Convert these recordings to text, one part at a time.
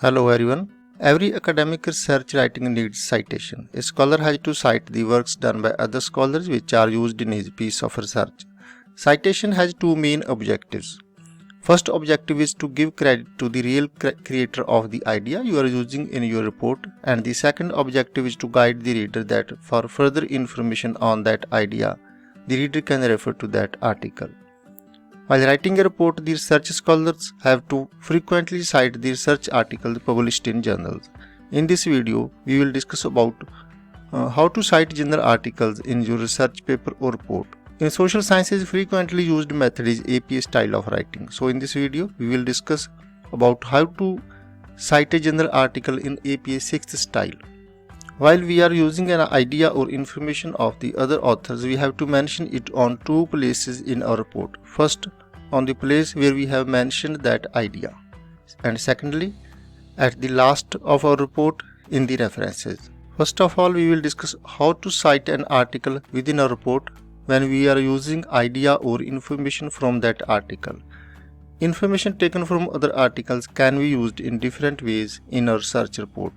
Hello everyone. Every academic research writing needs citation. A scholar has to cite the works done by other scholars which are used in his piece of research. Citation has two main objectives. First objective is to give credit to the real creator of the idea you are using in your report, and the second objective is to guide the reader that for further information on that idea, the reader can refer to that article. While writing a report, the research scholars have to frequently cite the research articles published in journals. In this video, we will discuss about how to cite journal articles in your research paper or report. In social sciences, frequently used method is APA style of writing. So in this video, we will discuss about how to cite a journal article in APA 6th style. While we are using an idea or information of the other authors, we have to mention it on two places in our report. First, on the place where we have mentioned that idea, and secondly, at the last of our report in the references. First of all, we will discuss how to cite an article within our report when we are using idea or information from that article. Information taken from other articles can be used in different ways in our research report.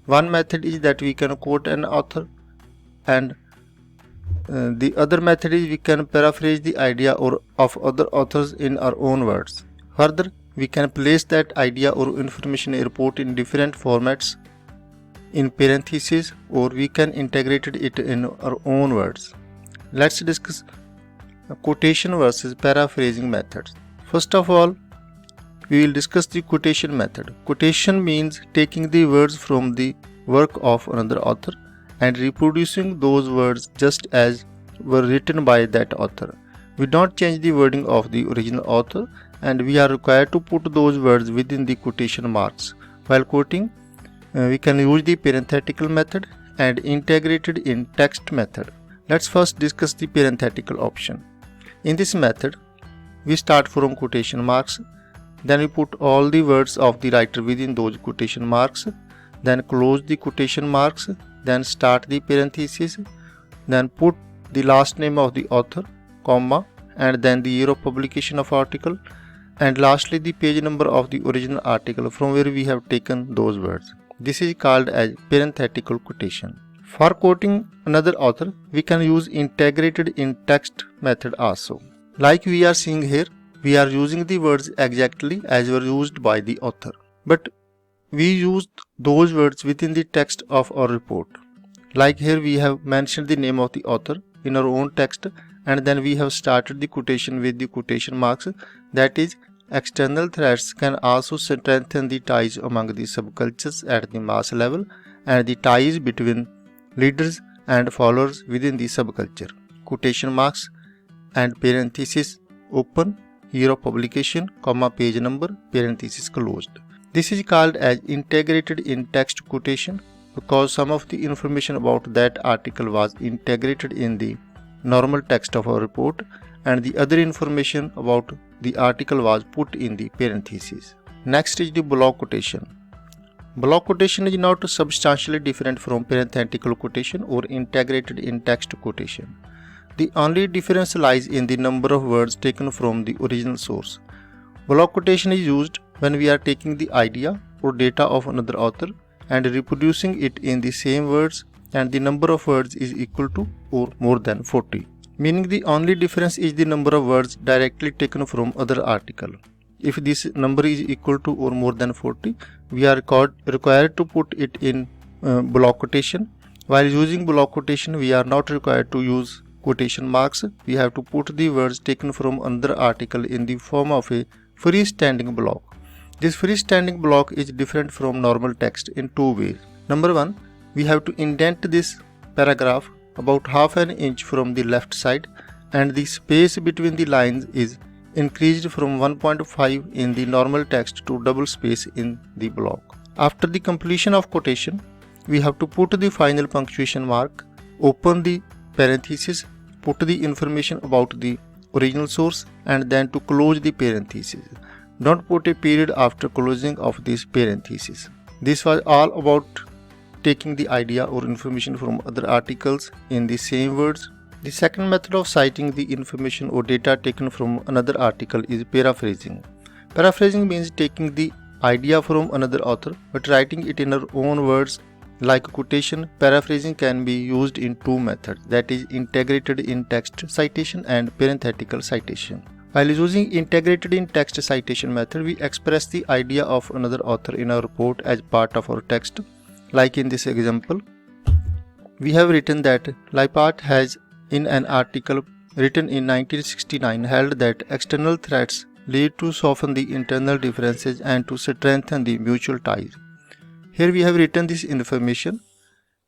One method is that we can quote an author, and the other method is we can paraphrase the idea of other authors in our own words. Further, we can place that idea or information in a report in different formats in parentheses, or we can integrate it in our own words. Let's discuss quotation versus paraphrasing methods. First of all, we will discuss the quotation method. Quotation means taking the words from the work of another author and reproducing those words just as were written by that author. We don't change the wording of the original author, and we are required to put those words within the quotation marks. While quoting, we can use the parenthetical method and integrated in text method. Let's first discuss the parenthetical option. In this method, we start from quotation marks. Then we put all the words of the writer within those quotation marks, then close the quotation marks, then start the parenthesis, then put the last name of the author, comma, and then the year of publication of article, and lastly the page number of the original article from where we have taken those words. This is called as parenthetical quotation. For quoting another author, we can use integrated in text method also. Like we are seeing here, we are using the words exactly as were used by the author, but we used those words within the text of our report. Like here, we have mentioned the name of the author in our own text, and then we have started the quotation with the quotation marks. That is, external threats can also strengthen the ties among the subcultures at the mass level and the ties between leaders and followers within the subculture. Quotation marks and parenthesis open, year of publication, comma, page number, parenthesis closed. This is called as integrated in text quotation because some of the information about that article was integrated in the normal text of our report, and the other information about the article was put in the parentheses. Next is the block quotation. Block quotation is not substantially different from parenthetical quotation or integrated in text quotation. The only difference lies in the number of words taken from the original source. Block quotation is used when we are taking the idea or data of another author and reproducing it in the same words, and the number of words is equal to or more than 40. Meaning the only difference is the number of words directly taken from other article. If this number is equal to or more than 40, we are required to put it in block quotation. While using block quotation, we are not required to use quotation marks. We have to put the words taken from another article in the form of a freestanding block. This freestanding block is different from normal text in two ways. Number one, we have to indent this paragraph about half an inch from the left side, and the space between the lines is increased from 1.5 in the normal text to double space in the block. After the completion of quotation, we have to put the final punctuation mark, open the parenthesis, put the information about the original source, and then to close the parenthesis. Don't put a period after closing of this parenthesis. This was all about taking the idea or information from other articles in the same words. The second method of citing the information or data taken from another article is paraphrasing. Paraphrasing means taking the idea from another author, but writing it in our own words like quotation, paraphrasing can be used in two methods, that is integrated in text citation and parenthetical citation. While using integrated in text citation method, we express the idea of another author in our report as part of our text. Like in this example, we have written that Lippard has in an article written in 1969 held that external threats lead to soften the internal differences and to strengthen the mutual ties. Here we have written this information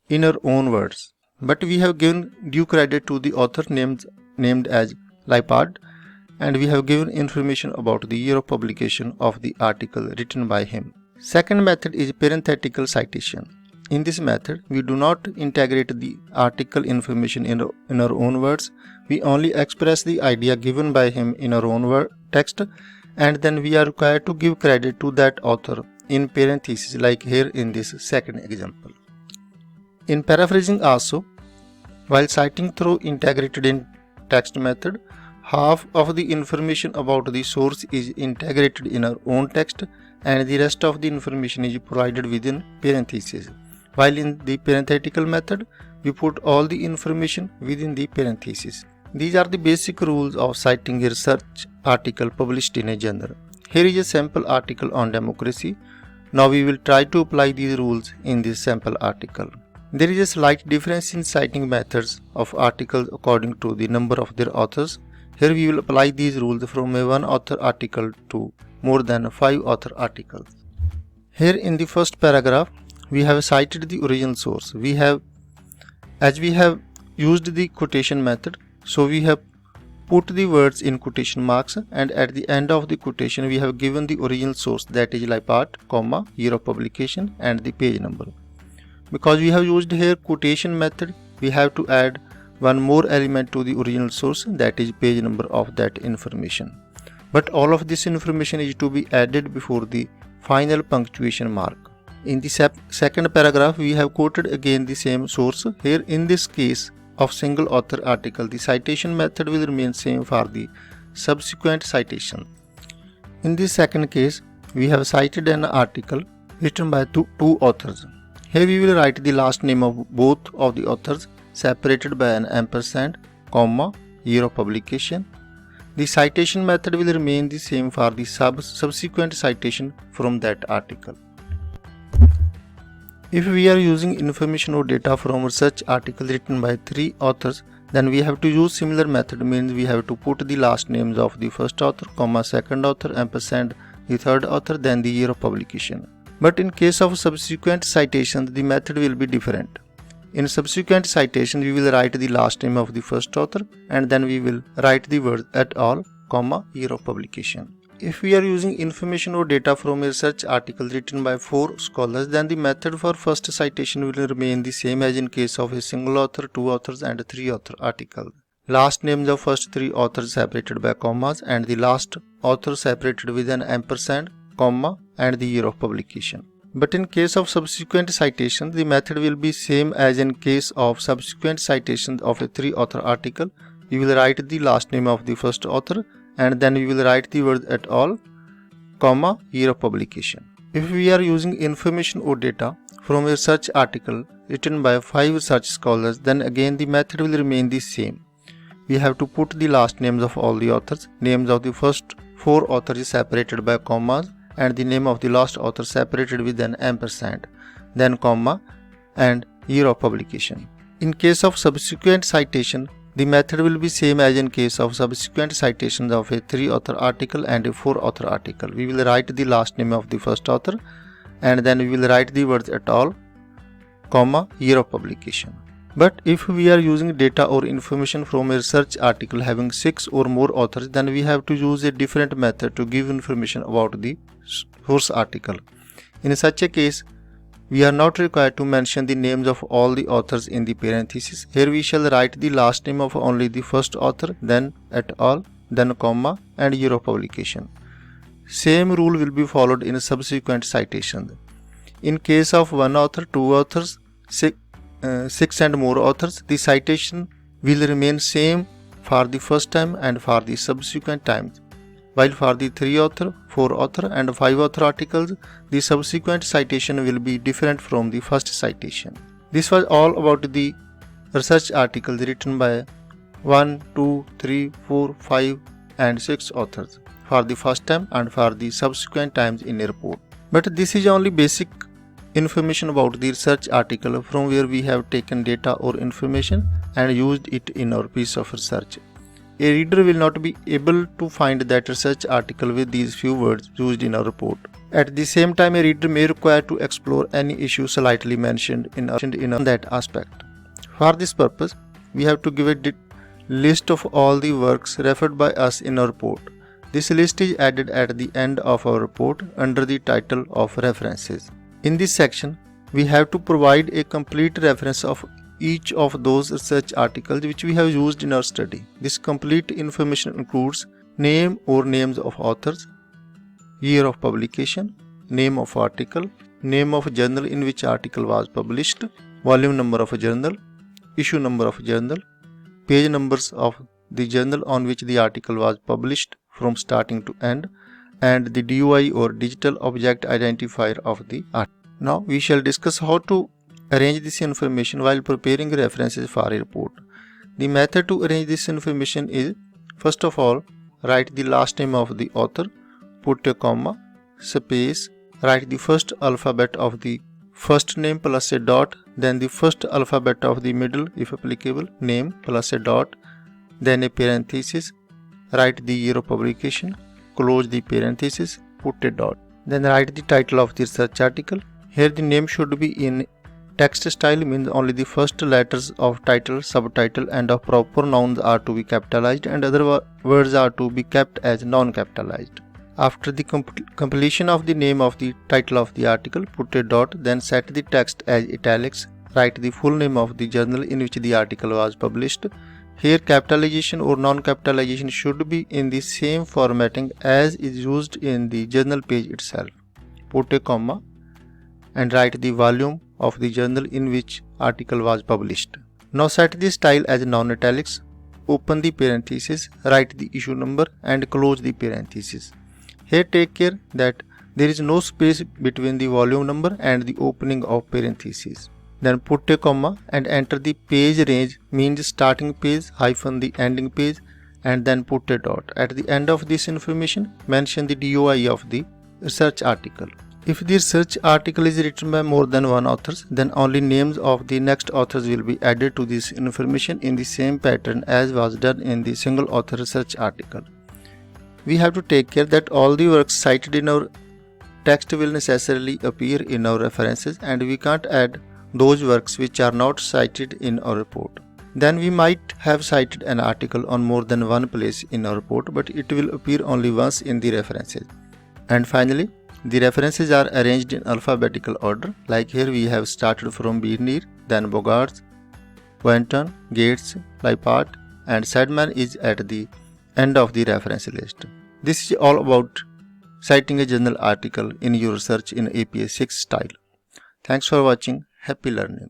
in our own words, but we have given due credit to the author named as Lippard, and we have given information about the year of publication of the article written by him. Second method is parenthetical citation. In this method, we do not integrate the article information in our own words. We only express the idea given by him in our own text, and then we are required to give credit to that author in parentheses, like here in this second example. In paraphrasing also, while citing through integrated in text method, half of the information about the source is integrated in our own text and the rest of the information is provided within parentheses. While in the parenthetical method, we put all the information within the parentheses. These are the basic rules of citing a research article published in a journal. Here is a sample article on democracy. Now we will try to apply these rules in this sample article. There is a slight difference in citing methods of articles according to the number of their authors. Here we will apply these rules from a one author article to more than 5 author articles. Here in the first paragraph, we have cited the original source. As we have used the quotation method, so we have put the words in quotation marks, and at the end of the quotation we have given the original source, that is Lippard, year of publication and the page number. Because we have used here quotation method, we have to add one more element to the original source, that is page number of that information. But all of this information is to be added before the final punctuation mark. In the second paragraph, we have quoted again the same source. Here in this case of single author article, the citation method will remain same for the subsequent citation. In this second case, we have cited an article written by two authors. Here we will write the last name of both of the authors separated by an ampersand, comma, year of publication. The citation method will remain the same for the subsequent citation from that article. If we are using information or data from a research article written by 3 authors, then we have to use similar method, means we have to put the last names of the first author, comma, second author, ampersand, the third author, then the year of publication. But in case of subsequent citations, the method will be different. In subsequent citation, we will write the last name of the first author and then we will write the word et al, comma, year of publication. If we are using information or data from a research article written by 4 scholars, then the method for first citation will remain the same as in case of a single author, 2 authors and 3 author article. Last names of first 3 authors separated by commas and the last author separated with an ampersand, comma, and the year of publication. But in case of subsequent citation, the method will be same as in case of subsequent citations of a 3 author article. We will write the last name of the first author and then we will write the word et al, comma, year of publication. If we are using information or data from a research article written by 5 research scholars, then again the method will remain the same. We have to put the last names of all the authors. Names of the first 4 authors is separated by commas and the name of the last author separated with an ampersand, then comma, and year of publication. In case of subsequent citation, the method will be same as in case of subsequent citations of a 3 author article and a 4 author article. We will write the last name of the first author and then we will write the words et al, comma, year of publication. But if we are using data or information from a research article having 6 or more authors, then we have to use a different method to give information about the source article. In such a case, we are not required to mention the names of all the authors in the parentheses. Here we shall write the last name of only the first author, then et al, then comma, and year of publication. Same rule will be followed in subsequent citations. In case of 1 author, 2 authors, 6 and more authors, the citation will remain same for the first time and for the subsequent times. While for the 3 author, 4 author and 5 author articles, the subsequent citation will be different from the first citation. This was all about the research articles written by 1, 2, 3, 4, 5 and 6 authors for the first time and for the subsequent times in a report. But this is only basic information about the research article from where we have taken data or information and used it in our piece of research. A reader will not be able to find that research article with these few words used in our report. At the same time, a reader may require to explore any issue slightly mentioned in that aspect. For this purpose, we have to give a list of all the works referred by us in our report. This list is added at the end of our report under the title of references. In this section, we have to provide a complete reference of each of those research articles which we have used in our study. This complete information includes name or names of authors, year of publication, name of article, name of journal in which article was published, volume number of a journal, issue number of journal, page numbers of the journal on which the article was published from starting to end, and the DOI or digital object identifier of the article. Now we shall discuss how to arrange this information while preparing references for a report. The method to arrange this information is, first of all, write the last name of the author, put a comma, space, write the first alphabet of the first name plus a dot, then the first alphabet of the middle if applicable name plus a dot, then a parenthesis, write the year of publication, close the parenthesis, put a dot. Then write the title of the research article. Here the name should be in text style, means only the first letters of title, subtitle and of proper nouns are to be capitalized and other words are to be kept as non-capitalized. After the completion of the name of the title of the article, put a dot, then set the text as italics, write the full name of the journal in which the article was published. Here capitalization or non-capitalization should be in the same formatting as is used in the journal page itself. Put a comma and write the volume of the journal in which article was published. Now set the style as non-italics, open the parenthesis, write the issue number and close the parenthesis. Here take care that there is no space between the volume number and the opening of parenthesis. Then put a comma and enter the page range, means starting page hyphen the ending page, and then put a dot. At the end of this information, mention the DOI of the research article. If the research article is written by more than one author, then only names of the next authors will be added to this information in the same pattern as was done in the single author research article. We have to take care that all the works cited in our text will necessarily appear in our references, and we can't add those works which are not cited in our report. Then we might have cited an article on more than one place in our report, but it will appear only once in the references. And finally, the references are arranged in alphabetical order, like here we have started from Bernier, then Bogarts, Quentin, Gates, Lippard, and Sedman is at the end of the reference list. This is all about citing a journal article in your research in APA 6 style. Thanks for watching. Happy learning.